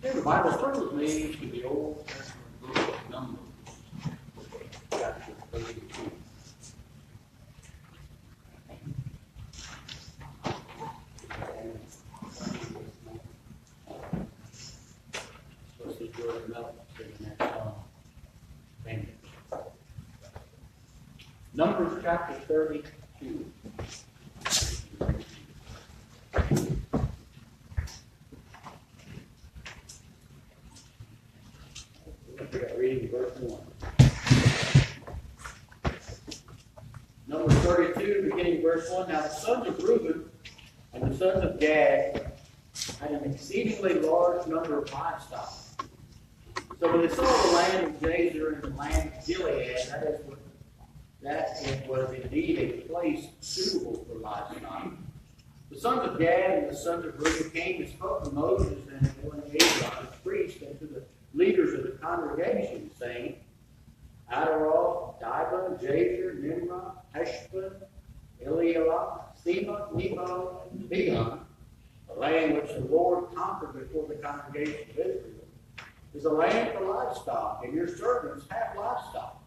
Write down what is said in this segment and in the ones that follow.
Here's the Bible. Turn with me to the Old Testament book of Numbers, chapter 32. Supposed to be Jordan Melton singing that song. Thank you. Numbers chapter 32. Reading verse 1. Numbers 32, beginning verse 1. Now the sons of Reuben and the sons of Gad had an exceedingly large number of livestock. So when they saw the land of Jazer and the land of Gilead, that it was indeed a place suitable for livestock. The sons of Gad and the sons of Reuben came and spoke to Moses and Eleazar the priest and to the leaders of the congregation, saying, Adaroth, Dibon, Jazer, Nimrah, Heshbon, Elialah, Seba, Nebo, and Begon, the land which the Lord conquered before the congregation of Israel, is a land for livestock, and your servants have livestock.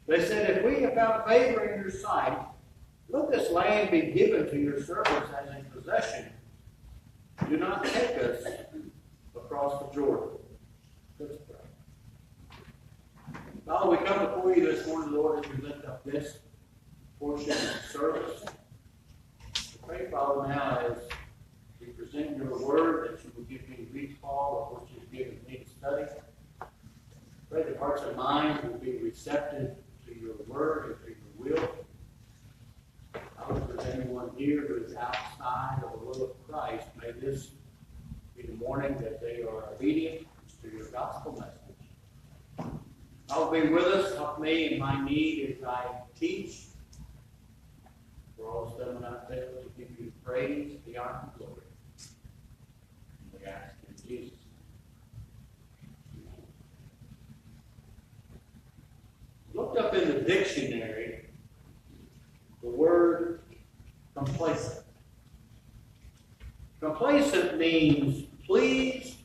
They said, if we have found favor in your sight, let this land be given to your servants as a possession. Do not take us across the Jordan. Let's pray. Father, we come before you this morning, Lord, as we lift up this portion of the service. We pray, Father, now as we present your word, that you will give me to reach, Paul, of what you've given me to study. Pray that hearts and minds will be receptive to your word and to your will. Father, if there's anyone here who is outside of the will of Christ, may this be the morning that they are obedient to your gospel message. I'll be with us. Help me in my need as I teach. For all of them out there to give you praise, the honor, and glory. And we ask in Jesus' name. Looked up in the dictionary the word complacent. Complacent means pleased,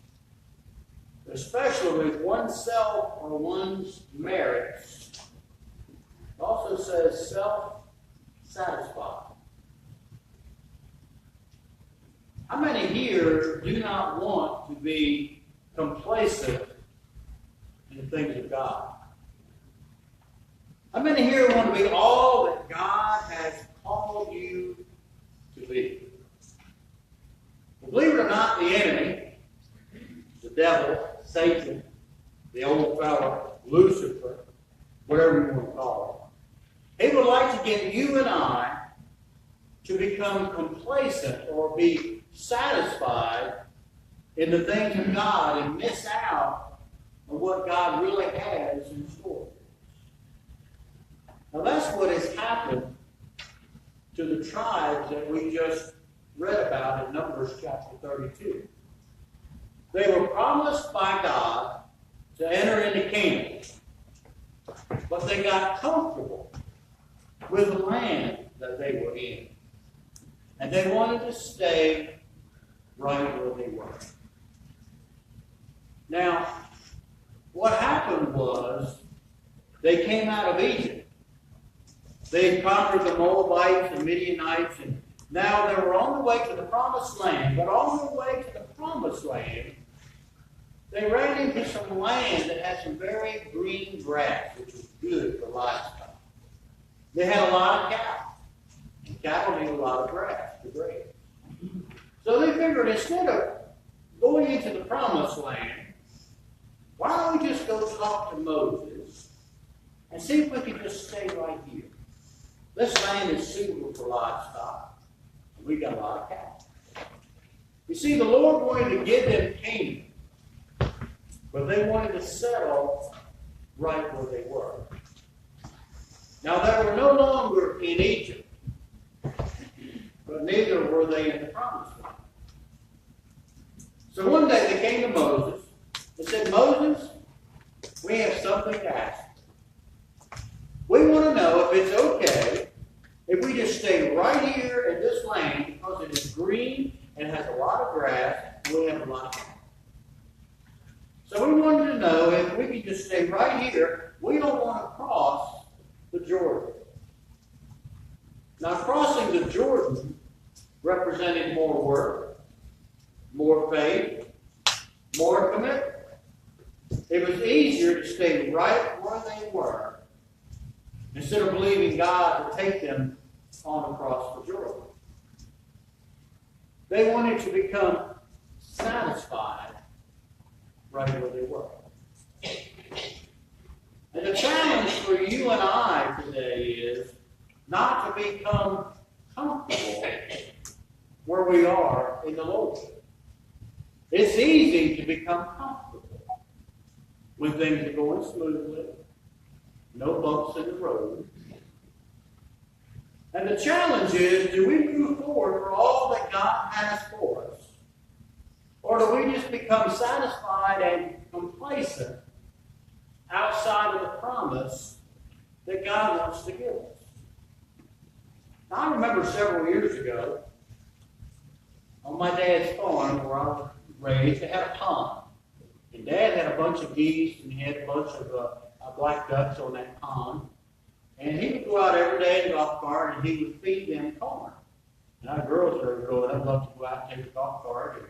especially with oneself or one's merits. It also says self-satisfied. How many here do not want to be complacent in the things of God? How many here want to be all that God has called you to be? Well, believe it or not, the enemy, the devil, Satan, the old fellow, Lucifer, whatever you want to call him, he would like to get you and I to become complacent or be satisfied in the things of God and miss out on what God really has in store. Now that's what has happened to the tribes that we just read about in Numbers chapter 32. They were promised by God to enter into Canaan, but they got comfortable with the land that they were in, and they wanted to stay right where they were. Now, what happened was they came out of Egypt. They conquered the Moabites and Midianites, and now they were on the way to the Promised Land. But on the way to the Promised Land, they ran into some land that had some very green grass, which was good for livestock. They had a lot of cattle, and cattle need a lot of grass to graze. So they figured instead of going into the Promised Land, why don't we just go talk to Moses and see if we can just stay right here. This land is suitable for livestock, and we got a lot of cattle. You see, the Lord wanted to give them Canaan, but they wanted to settle right where they were. Now, they were no longer in Egypt, but neither were they in the Promised Land. So one day they came to Moses and said, Moses, we have something to ask. We want to know if it's okay if we just stay right here in this land because it is green and has a lot of grass and we have a lot of cattle. just stay right here. We don't want to cross the Jordan. Now, crossing the Jordan represented more work, more faith, more commitment. It was easier to stay right where they were instead of believing God to take them on across the Jordan. They wanted to become satisfied right where they were. And the challenge for you and I today is not to become comfortable where we are in the Lord. It's easy to become comfortable when things are going smoothly, no bumps in the road. And the challenge is, do we move forward for all that God has for us? Or do we just become satisfied and complacent outside of the promise that God wants to give us? Now, I remember several years ago, on my dad's farm where I was raised, they had a pond. And Dad had a bunch of geese, and he had a bunch of black ducks on that pond. And he would go out every day in the golf cart, and he would feed them corn. And our girls that are growing up loved to go out and take the golf cart and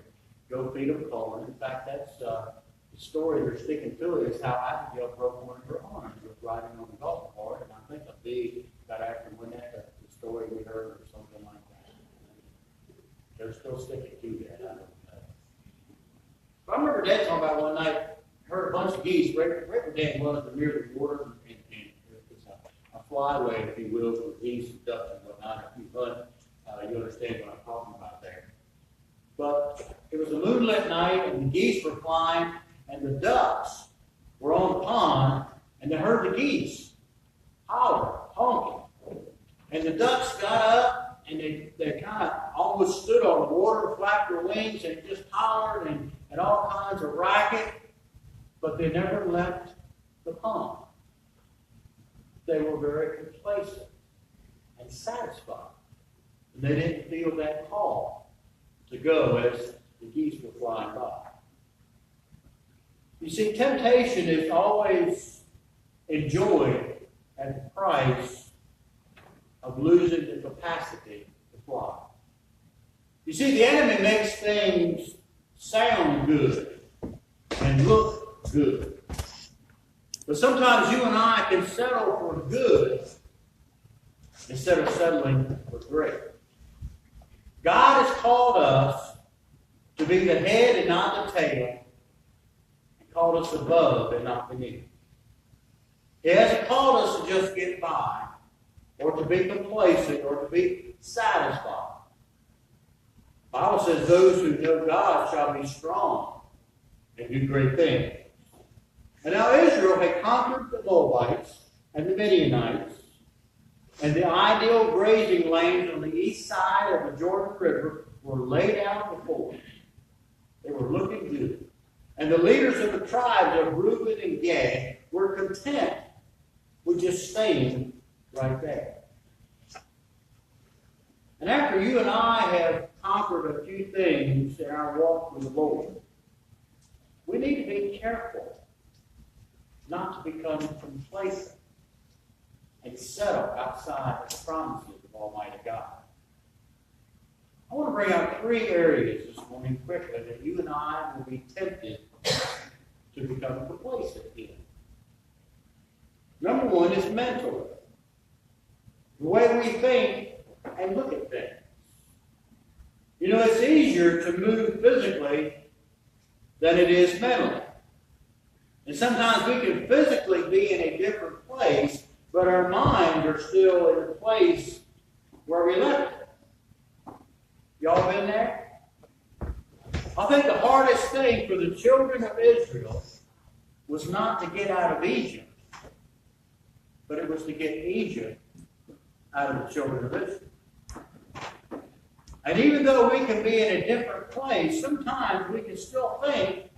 go feed them corn. In fact, that's the story they're sticking to it is how Abigail broke one of her arms with riding on the golf cart. And I think a big got after when that the story we heard or something like that. They're still sticking to that. I don't know. But I remember Dad talking about one night, heard a bunch of geese right where Dad was near the water, and it's a flyway, if you will, for geese and ducks and whatnot. If you hunt, you understand what I'm talking about there. But it was a moonlit night, and the geese were flying, and the ducks were on the pond, and they heard the geese hollering, honking. And the ducks got up, and they kind of almost stood on the water, flapped their wings, and just hollered and all kinds of racket, but they never left the pond. They were very complacent and satisfied. And they didn't feel that call to go as the geese were flying by. You see, temptation is always enjoyed at the price of losing the capacity to fly. You see, the enemy makes things sound good and look good. But sometimes you and I can settle for good instead of settling for great. God has called us to be the head and not the tail, and called us above and not beneath. He hasn't called us to just get by, or to be complacent, or to be satisfied. The Bible says those who know God shall be strong and do great things. And now Israel had conquered the Moabites and the Midianites, and the ideal grazing lanes on the east side of the Jordan River were laid out before them. They were looking good. And the leaders of the tribes of Reuben and Gad were content with just staying right there. And after you and I have conquered a few things in our walk with the Lord, we need to be careful not to become complacent and settle outside the promises of Almighty God. I want to bring out 3 areas this morning quickly that you and I will be tempted to become complacent in. Number 1 is mental. The way we think and look at things. You know, it's easier to move physically than it is mentally. And sometimes we can physically be in a different place, but our minds are still in the place where we left it. Y'all been there? I think the hardest thing for the children of Israel was not to get out of Egypt, but it was to get Egypt out of the children of Israel. And even though we can be in a different place, sometimes we can still think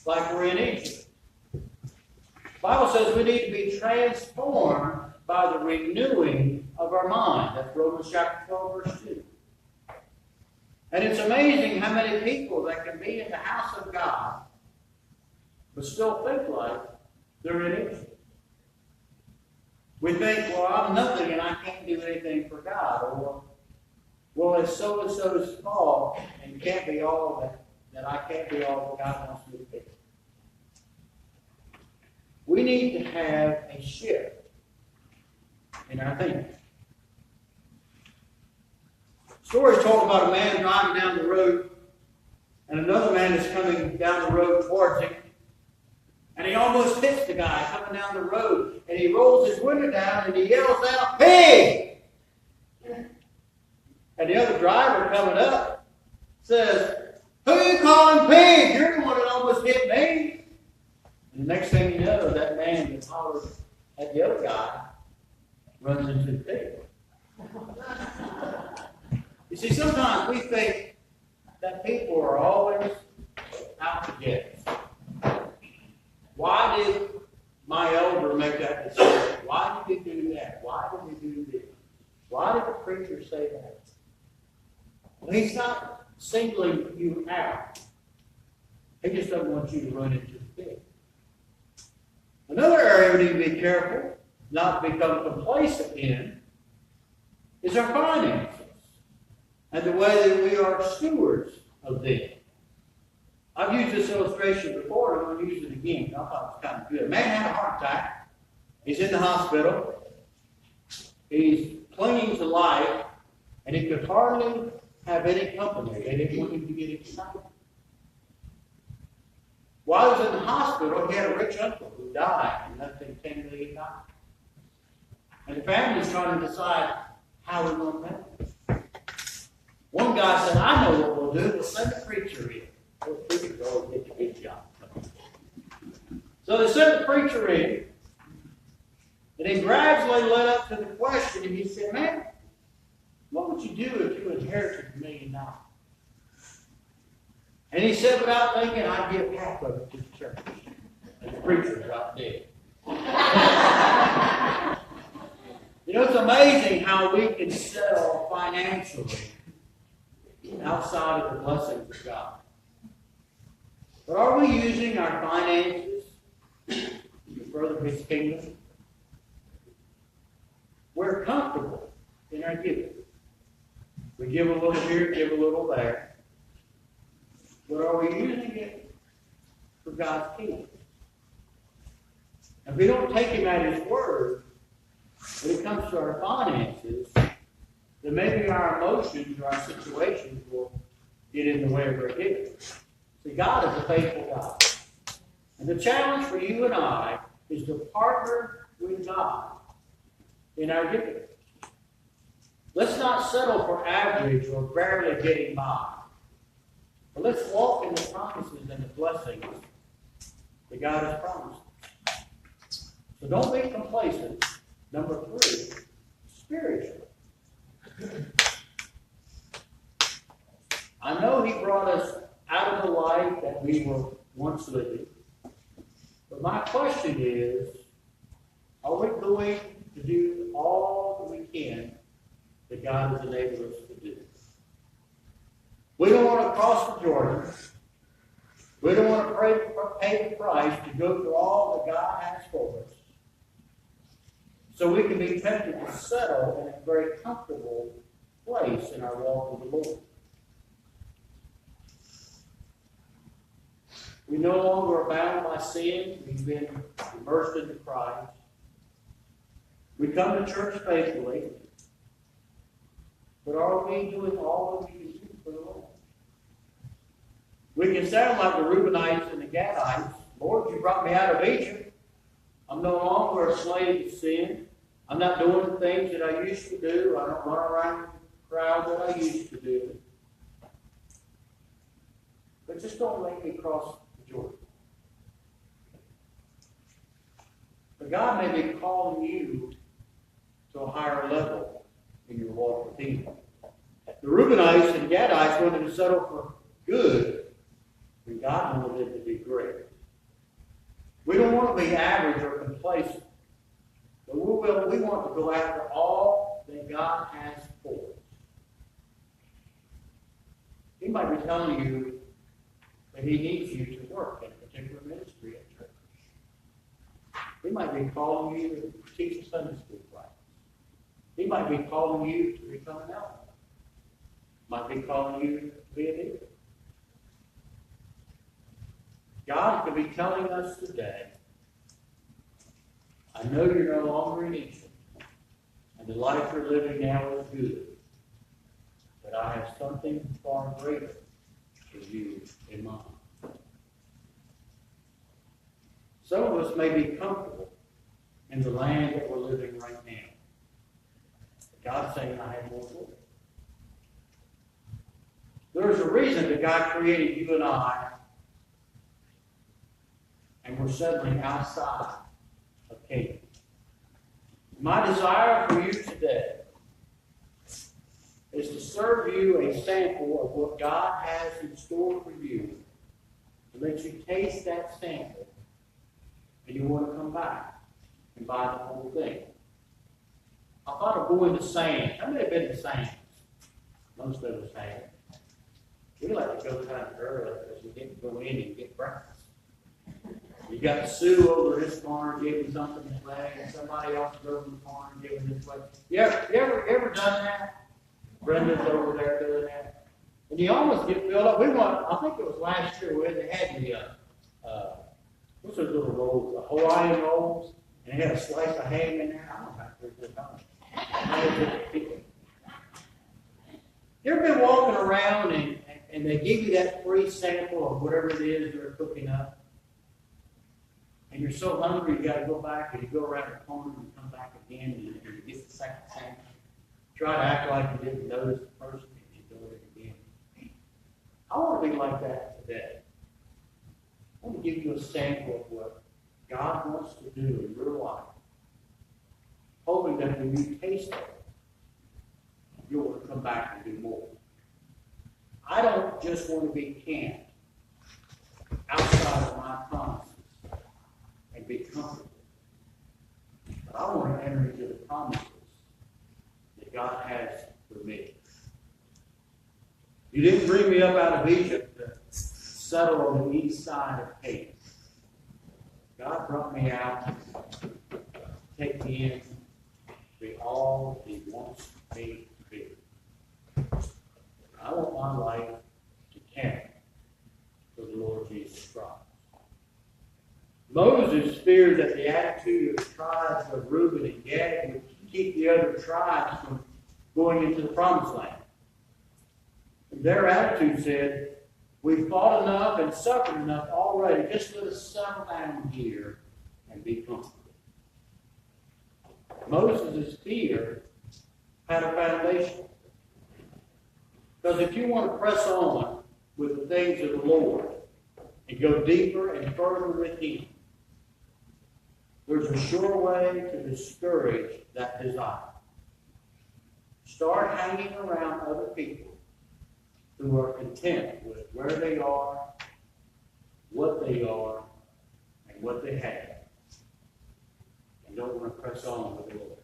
like we're in Egypt. The Bible says we need to be transformed by the renewing of our mind. That's Romans chapter 12, verse 2. And it's amazing how many people that can be in the house of God but still think like They're inadequate. We think, well, I'm nothing and I can't do anything for God. Or, well, it's so small and can't be all that I can't be all that God wants me to be. We need to have a shift in our thinking. Stories talk about a man driving down the road, and another man is coming down the road towards him, and he almost hits the guy coming down the road, and he rolls his window down and he yells out, "Pig!" And the other driver coming up says, "Who are you calling pig? You're the one that almost hit me." And the next thing you know, that man that hollered at the other guy runs into the pig. You see, sometimes we think that people are always out to get us. Why did my elder make that decision? Why did he do that? Why did he do this? Why did the preacher say that? Well, he's not singling you out. He just doesn't want you to run into the pig. Another area we need to be careful not to become complacent in is our finances and the way that we are stewards of them. I've used this illustration before, and I'm going to use it again. I thought it was kind of good. A man had a heart attack. He's in the hospital. He's clinging to life, and he could hardly have any company. They didn't want him to get excited. While he was in the hospital, he had a rich uncle who died and left him $10 million. And the family's trying to decide how we're going to pay. One guy said, "I know what we'll do. We'll send a preacher in." Those preachers always get the big job. So they sent the preacher in, and he gradually led up to the question, and he said, "Man, what would you do if you inherited $1 million?" And he said, without thinking, "I'd give half of it to the church." And the preacher dropped dead. You know, it's amazing how we can settle financially outside of the blessings of God. But are we using our finances to further His kingdom? We're comfortable in our giving. We give a little here, give a little there. But are we using it for God's kingdom? If we don't take Him at His word, when it comes to our finances, then maybe our emotions or our situations will get in the way of our giving. See, God is a faithful God. And the challenge for you and I is to partner with God in our giving. Let's not settle for average or barely getting by. But let's walk in the promises and the blessings that God has promised. So don't be complacent. Number 3, spiritually. I know He brought us out of the life that we were once living. But my question is, are we going to do all that we can that God has enabled us to do? We don't want to cross the Jordan. We don't want to pay the price to go through all that God has for us. So we can be tempted to settle in a very comfortable place in our walk with the Lord. We no longer are bound by sin. We've been immersed into Christ. We come to church faithfully. But are we doing all that we can do for the Lord? We can sound like the Reubenites and the Gadites. "Lord, you brought me out of Egypt. I'm no longer a slave to sin. I'm not doing the things that I used to do. I don't run around the crowd that I used to do. But just don't make me cross the Jordan." But God may be calling you to a higher level in your walk with Him. The Reubenites and Gadites wanted to settle for good, and God wanted it to be great. We don't want to be average or complacent, but we want to go after all that God has for us. He might be telling you that He needs you to work in a particular ministry at church. He might be calling you to teach a Sunday school class. He might be calling you to become an elder. Might be calling you to be a leader. God could be telling us today, I know you're no longer in Egypt, and the life you're living now is good, but I have something far greater for you in mind. Some of us may be comfortable in the land that we're living right now. God's saying, I have more for you. There's a reason that God created you and I, and we're settling outside of Canaan. My desire for you today is to serve you a sample of what God has in store for you, to let you taste that sample, and you want to come back and buy the whole thing. I thought of going to Sam's. How many have been to Sam's? Most of us have. We like to go kind of early because we get to go in and get breakfast. You got Sue over this corner giving something this way, and somebody else is over in the corner giving this way. You ever done that? Brenda's over there doing that. And you almost get filled up. I think it was last year when they had the, what's those little rolls? The Hawaiian rolls. And they had a slice of ham in there. I don't know how to do it. You ever been walking around and they give you that free sample of whatever it is they're cooking up? And you're so hungry, you got to go back, and you go around the corner and come back again, and you get the second sample. Try to act like you didn't notice the first, and you do it again. I want to be like that today. I want to give you a sample of what God wants to do in your life, hoping that when you taste it, you'll want to come back and do more. I don't just want to be camped outside of my promises and be comfortable, but I want to enter into the promises that God has for me. You didn't bring me up out of Egypt to settle on the east side of Canaan. God brought me out to take me in to be all He wants me to be. I want my life to count for the Lord Jesus Christ. Moses feared that the attitude of the tribes of Reuben and Gad would keep the other tribes from going into the promised land. And their attitude said, we've fought enough and suffered enough already. Just let us settle down here and be comfortable. Moses' fear had a foundation. Because if you want to press on with the things of the Lord and go deeper and further with Him, there's a sure way to discourage that desire. Start hanging around other people who are content with where they are, what they are, and what they have, and don't want to press on with the Lord.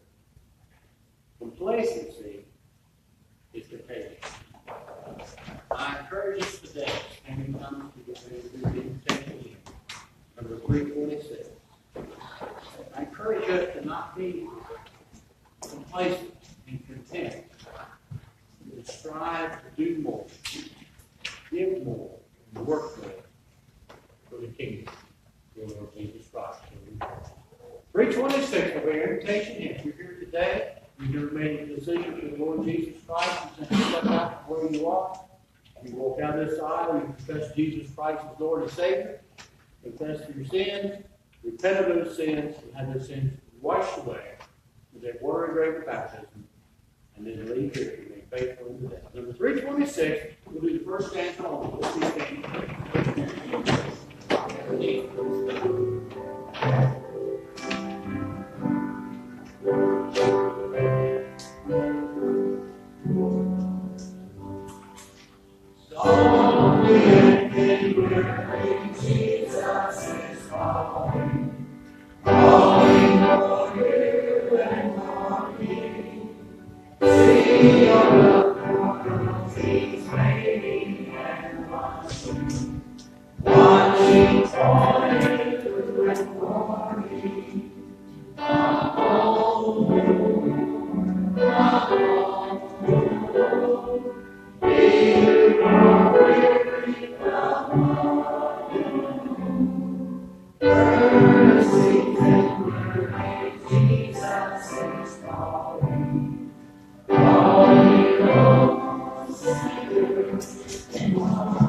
Complacency is contagious. I encourage us today, and we come to the invitation number 326. I encourage us to not be complacent and content, but to strive to do more, give more, and work more for the kingdom of the Lord Jesus Christ. 326 will be an invitation. If you're here today, you've never made a decision for the Lord Jesus Christ, you can step out from where you are. You walk down this aisle, you confess Jesus Christ as Lord and Savior, confess your sins, repent of those sins, and have those sins washed away with that water and grave of baptism, and then leave here to be faithful in the death. Number 326, we'll do the first stanza only. Let's be standing. Jesus is calling, calling for you and for me. See your love world, He's waiting and watching, watching for you and for me. mercies and grace, Jesus is calling, calling all sinners and all.